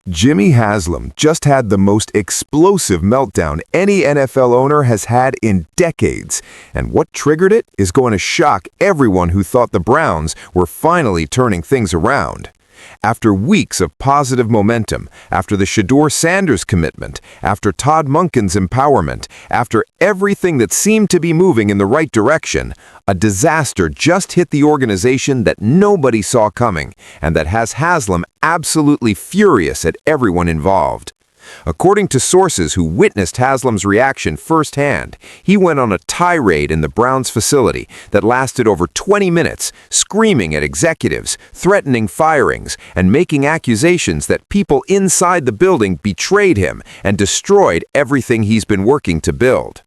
Jimmy Haslam just had the most explosive meltdown any NFL owner has had in decades, and what triggered it is going to shock everyone who thought the Browns were finally turning things around. After weeks of positive momentum, after the Shedeur Sanders commitment, after Todd Monken's empowerment, after everything that seemed to be moving in the right direction, a disaster just hit the organization that nobody saw coming, and that has Haslam absolutely furious at everyone involved. According to sources who witnessed Haslam's reaction firsthand, he went on a tirade in the Browns facility that lasted over 20 minutes, screaming at executives, threatening firings, and making accusations that people inside the building betrayed him and destroyed everything he's been working to build.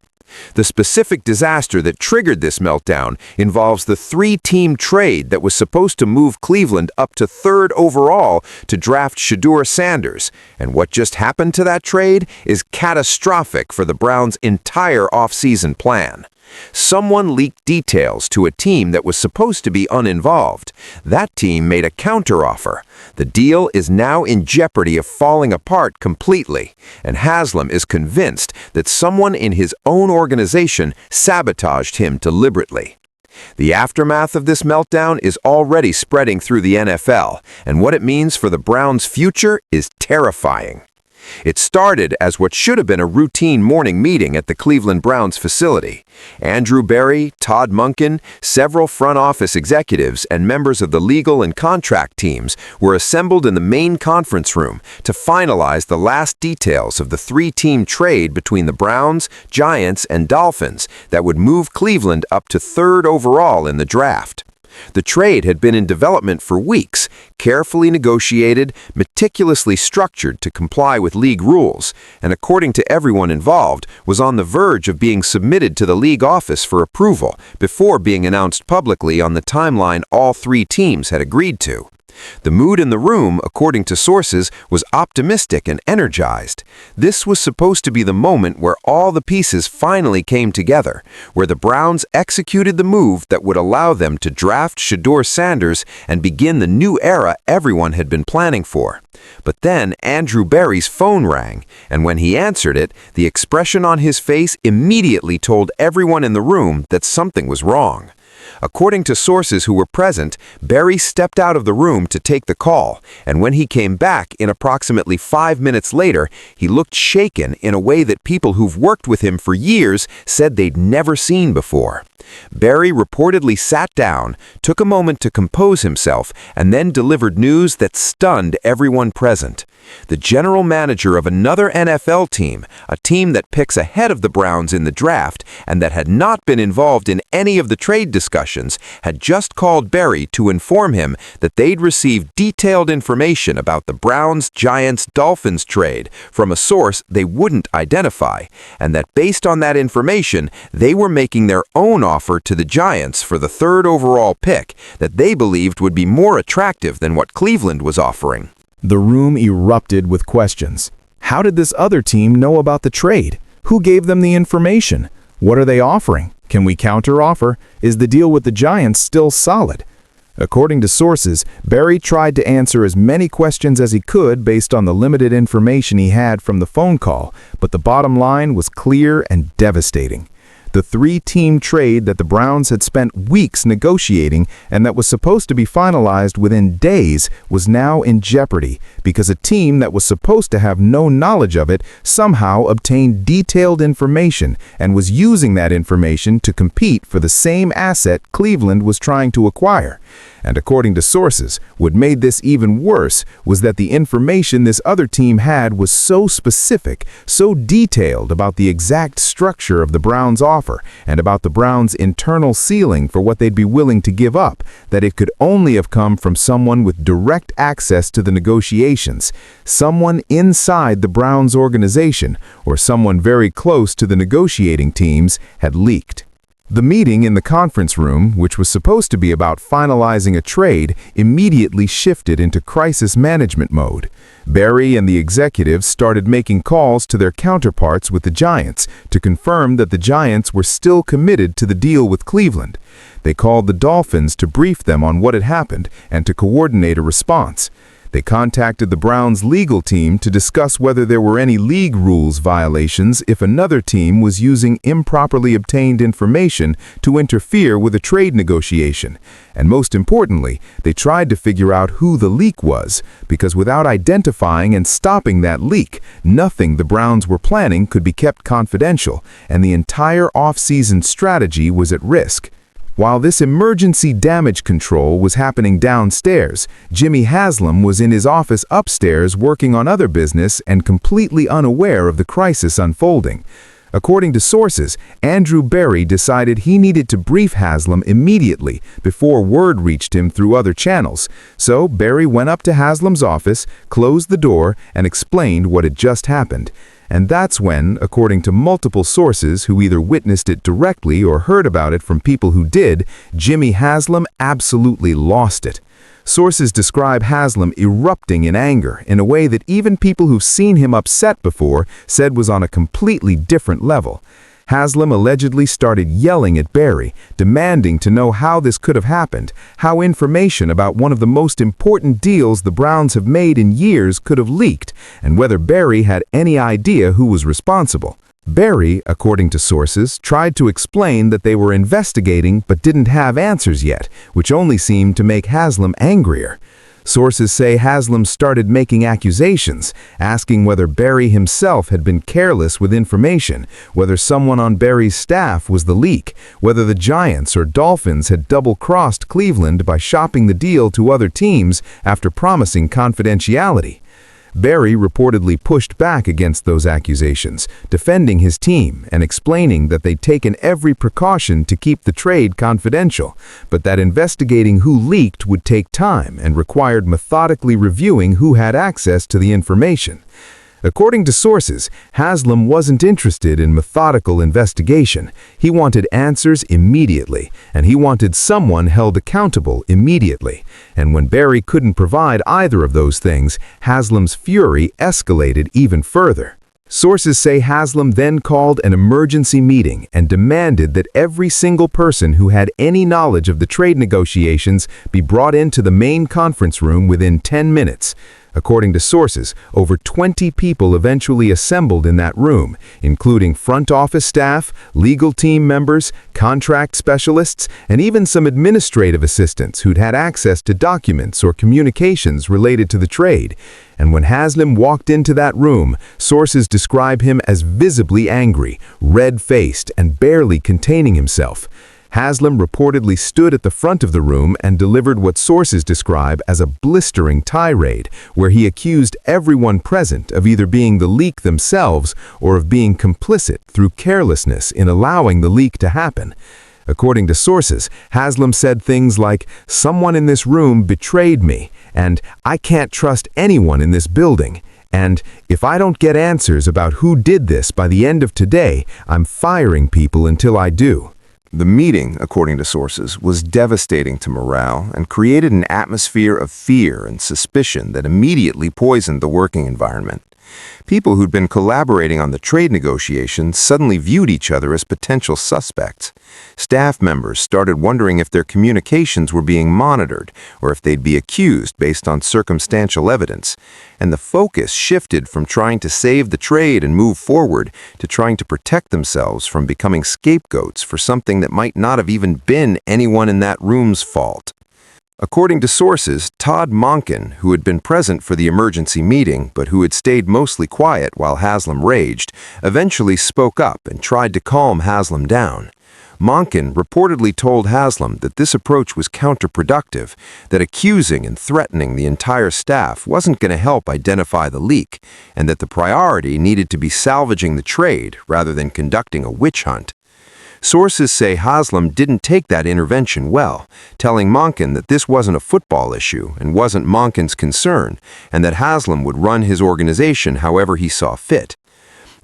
The specific disaster that triggered this meltdown involves the three-team trade that was supposed to move Cleveland up to third overall to draft Shedeur Sanders, and what just happened to that trade is catastrophic for the Browns' entire offseason plan. Someone leaked details to a team that was supposed to be uninvolved. That team made a counteroffer. The deal is now in jeopardy of falling apart completely, and Haslam is convinced that someone in his own organization sabotaged him deliberately. The aftermath of this meltdown is already spreading through the NFL, and what it means for the Browns' future is terrifying. It started as what should have been a routine morning meeting at the Cleveland Browns facility. Andrew Berry, Todd Monken, several front office executives, and members of the legal and contract teams were assembled in the main conference room to finalize the last details of the three-team trade between the Browns, Giants, and Dolphins that would move Cleveland up to third overall in the draft. The trade had been in development for weeks, carefully negotiated, meticulously structured to comply with league rules, and according to everyone involved, was on the verge of being submitted to the league office for approval before being announced publicly on the timeline all three teams had agreed to. The mood in the room, according to sources, was optimistic and energized. This was supposed to be the moment where all the pieces finally came together, where the Browns executed the move that would allow them to draft Shedeur Sanders and begin the new era everyone had been planning for. But then Andrew Berry's phone rang, and when he answered it, the expression on his face immediately told everyone in the room that something was wrong. According to sources who were present, Berry stepped out of the room to take the call, and when he came back in approximately 5 minutes later, he looked shaken in a way that people who've worked with him for years said they'd never seen before. Berry reportedly sat down, took a moment to compose himself, and then delivered news that stunned everyone present. The general manager of another NFL team, a team that picks ahead of the Browns in the draft and that had not been involved in any of the trade discussions, had just called Berry to inform him that they'd received detailed information about the Browns-Giants-Dolphins trade from a source they wouldn't identify, and that based on that information, they were making their own offer to the Giants for the third overall pick that they believed would be more attractive than what Cleveland was offering. The room erupted with questions. How did this other team know about the trade? Who gave them the information? What are they offering? Can we counteroffer? Is the deal with the Giants still solid? According to sources, Berry tried to answer as many questions as he could based on the limited information he had from the phone call, but the bottom line was clear and devastating. The three-team trade that the Browns had spent weeks negotiating and that was supposed to be finalized within days was now in jeopardy because a team that was supposed to have no knowledge of it somehow obtained detailed information and was using that information to compete for the same asset Cleveland was trying to acquire. And according to sources, what made this even worse was that the information this other team had was so specific, so detailed about the exact structure of the Browns' offer and about the Browns' internal ceiling for what they'd be willing to give up, that it could only have come from someone with direct access to the negotiations, someone inside the Browns organization, or someone very close to the negotiating teams, had leaked. The meeting in the conference room, which was supposed to be about finalizing a trade, immediately shifted into crisis management mode. Berry and the executives started making calls to their counterparts with the Giants to confirm that the Giants were still committed to the deal with Cleveland. They called the Dolphins to brief them on what had happened and to coordinate a response. They contacted the Browns' legal team to discuss whether there were any league rules violations if another team was using improperly obtained information to interfere with a trade negotiation. And most importantly, they tried to figure out who the leak was, because without identifying and stopping that leak, nothing the Browns were planning could be kept confidential, and the entire off-season strategy was at risk. While this emergency damage control was happening downstairs, Jimmy Haslam was in his office upstairs working on other business and completely unaware of the crisis unfolding. According to sources, Andrew Berry decided he needed to brief Haslam immediately before word reached him through other channels. So Berry went up to Haslam's office, closed the door, and explained what had just happened. And that's when, according to multiple sources who either witnessed it directly or heard about it from people who did, Jimmy Haslam absolutely lost it. Sources describe Haslam erupting in anger in a way that even people who've seen him upset before said was on a completely different level. Haslam allegedly started yelling at Berry, demanding to know how this could have happened, how information about one of the most important deals the Browns have made in years could have leaked, and whether Berry had any idea who was responsible. Berry, according to sources, tried to explain that they were investigating but didn't have answers yet, which only seemed to make Haslam angrier. Sources say Haslam started making accusations, asking whether Berry himself had been careless with information, whether someone on Berry's staff was the leak, whether the Giants or Dolphins had double-crossed Cleveland by shopping the deal to other teams after promising confidentiality. Berry reportedly pushed back against those accusations, defending his team and explaining that they'd taken every precaution to keep the trade confidential, but that investigating who leaked would take time and required methodically reviewing who had access to the information. According to sources, Haslam wasn't interested in methodical investigation. He wanted answers immediately, and he wanted someone held accountable immediately. And when Berry couldn't provide either of those things, Haslam's fury escalated even further. Sources say Haslam then called an emergency meeting and demanded that every single person who had any knowledge of the trade negotiations be brought into the main conference room within 10 minutes. According to sources, over 20 people eventually assembled in that room, including front office staff, legal team members, contract specialists, and even some administrative assistants who'd had access to documents or communications related to the trade. And when Haslam walked into that room, sources describe him as visibly angry, red-faced, and barely containing himself. Haslam reportedly stood at the front of the room and delivered what sources describe as a blistering tirade, where he accused everyone present of either being the leak themselves or of being complicit through carelessness in allowing the leak to happen. According to sources, Haslam said things like, "Someone in this room betrayed me," and "I can't trust anyone in this building," and "If I don't get answers about who did this by the end of today, I'm firing people until I do." The meeting, according to sources, was devastating to morale and created an atmosphere of fear and suspicion that immediately poisoned the working environment. People who'd been collaborating on the trade negotiations suddenly viewed each other as potential suspects. Staff members started wondering if their communications were being monitored or if they'd be accused based on circumstantial evidence. And the focus shifted from trying to save the trade and move forward to trying to protect themselves from becoming scapegoats for something that might not have even been anyone in that room's fault. According to sources, Todd Monken, who had been present for the emergency meeting but who had stayed mostly quiet while Haslam raged, eventually spoke up and tried to calm Haslam down. Monken reportedly told Haslam that this approach was counterproductive, that accusing and threatening the entire staff wasn't going to help identify the leak, and that the priority needed to be salvaging the trade rather than conducting a witch hunt. Sources say Haslam didn't take that intervention well, telling Monken that this wasn't a football issue and wasn't Monken's concern, and that Haslam would run his organization however he saw fit.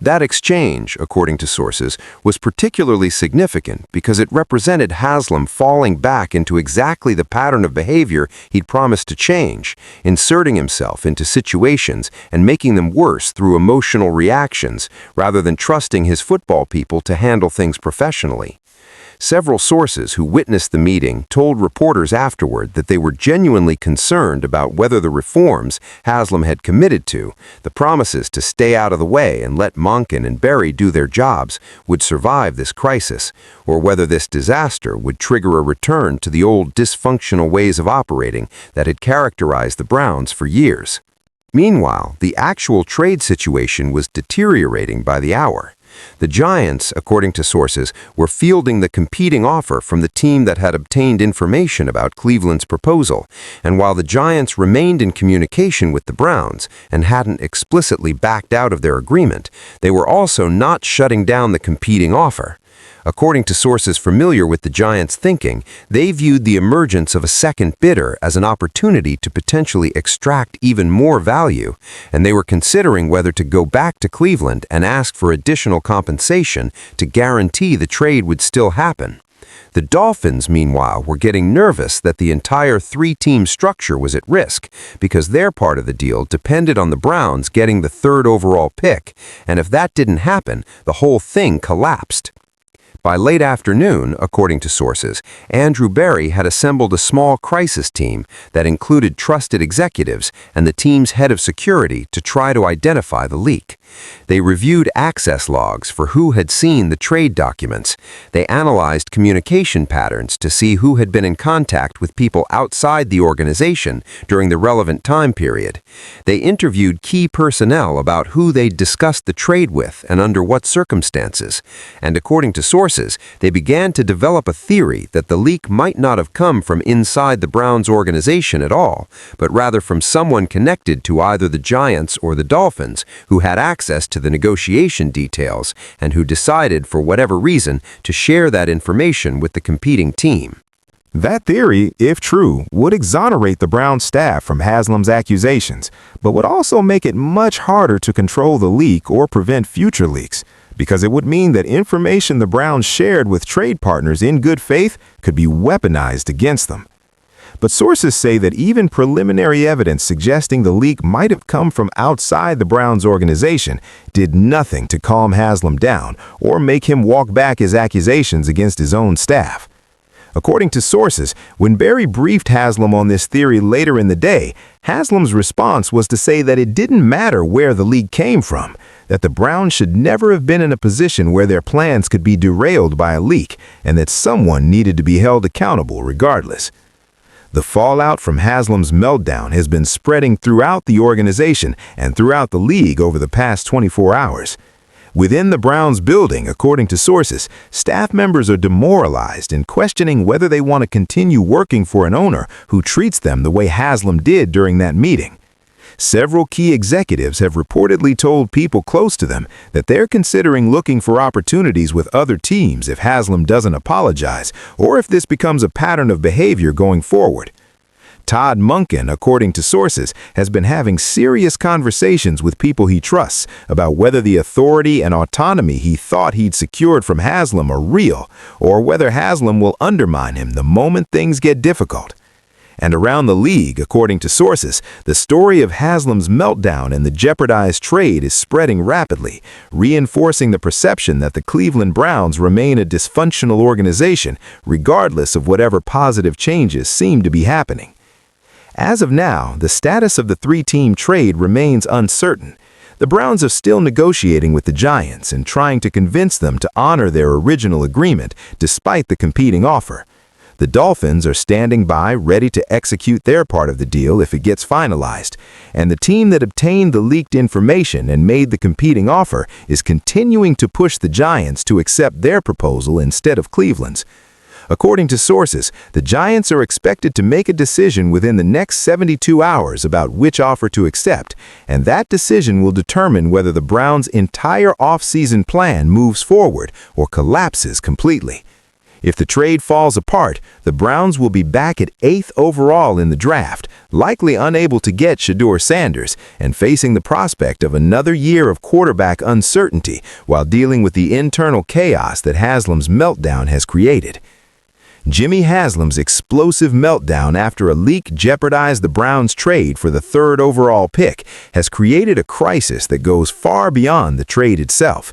That exchange, according to sources, was particularly significant because it represented Haslam falling back into exactly the pattern of behavior he'd promised to change, inserting himself into situations and making them worse through emotional reactions, rather than trusting his football people to handle things professionally. Several sources who witnessed the meeting told reporters afterward that they were genuinely concerned about whether the reforms Haslam had committed to, the promises to stay out of the way and let Monken and Berry do their jobs, would survive this crisis, or whether this disaster would trigger a return to the old dysfunctional ways of operating that had characterized the Browns for years. Meanwhile, the actual trade situation was deteriorating by the hour. The Giants, according to sources, were fielding the competing offer from the team that had obtained information about Cleveland's proposal, and while the Giants remained in communication with the Browns and hadn't explicitly backed out of their agreement, they were also not shutting down the competing offer. According to sources familiar with the Giants' thinking, they viewed the emergence of a second bidder as an opportunity to potentially extract even more value, and they were considering whether to go back to Cleveland and ask for additional compensation to guarantee the trade would still happen. The Dolphins, meanwhile, were getting nervous that the entire three-team structure was at risk because their part of the deal depended on the Browns getting the third overall pick, and if that didn't happen, the whole thing collapsed. By late afternoon, according to sources, Andrew Berry had assembled a small crisis team that included trusted executives and the team's head of security to try to identify the leak. They reviewed access logs for who had seen the trade documents. They analyzed communication patterns to see who had been in contact with people outside the organization during the relevant time period. They interviewed key personnel about who they'd discussed the trade with and under what circumstances. And according to sources, they began to develop a theory that the leak might not have come from inside the Browns organization at all, but rather from someone connected to either the Giants or the Dolphins who had access to the negotiation details and who decided, for whatever reason, to share that information with the competing team. That theory, if true, would exonerate the Browns staff from Haslam's accusations, but would also make it much harder to control the leak or prevent future leaks, because it would mean that information the Browns shared with trade partners in good faith could be weaponized against them. But sources say that even preliminary evidence suggesting the leak might have come from outside the Browns organization did nothing to calm Haslam down or make him walk back his accusations against his own staff. According to sources, when Berry briefed Haslam on this theory later in the day, Haslam's response was to say that it didn't matter where the leak came from, that the Browns should never have been in a position where their plans could be derailed by a leak, and that someone needed to be held accountable regardless. The fallout from Haslam's meltdown has been spreading throughout the organization and throughout the league over the past 24 hours. Within the Browns building, according to sources, staff members are demoralized and questioning whether they want to continue working for an owner who treats them the way Haslam did during that meeting. Several key executives have reportedly told people close to them that they're considering looking for opportunities with other teams if Haslam doesn't apologize or if this becomes a pattern of behavior going forward. Todd Monken, according to sources, has been having serious conversations with people he trusts about whether the authority and autonomy he thought he'd secured from Haslam are real, or whether Haslam will undermine him the moment things get difficult. And around the league, according to sources, the story of Haslam's meltdown and the jeopardized trade is spreading rapidly, reinforcing the perception that the Cleveland Browns remain a dysfunctional organization, regardless of whatever positive changes seem to be happening. As of now, the status of the three-team trade remains uncertain. The Browns are still negotiating with the Giants and trying to convince them to honor their original agreement despite the competing offer. The Dolphins are standing by, ready to execute their part of the deal if it gets finalized, and the team that obtained the leaked information and made the competing offer is continuing to push the Giants to accept their proposal instead of Cleveland's. According to sources, the Giants are expected to make a decision within the next 72 hours about which offer to accept, and that decision will determine whether the Browns' entire off-season plan moves forward or collapses completely. If the trade falls apart, the Browns will be back at 8th overall in the draft, likely unable to get Shedeur Sanders, and facing the prospect of another year of quarterback uncertainty while dealing with the internal chaos that Haslam's meltdown has created. Jimmy Haslam's explosive meltdown after a leak jeopardized the Browns' trade for the 3rd overall pick has created a crisis that goes far beyond the trade itself.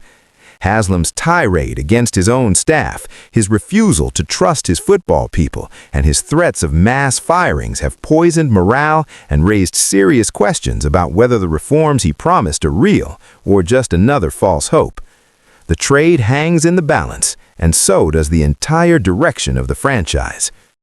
Haslam's tirade against his own staff, his refusal to trust his football people, and his threats of mass firings have poisoned morale and raised serious questions about whether the reforms he promised are real or just another false hope. The trade hangs in the balance, and so does the entire direction of the franchise.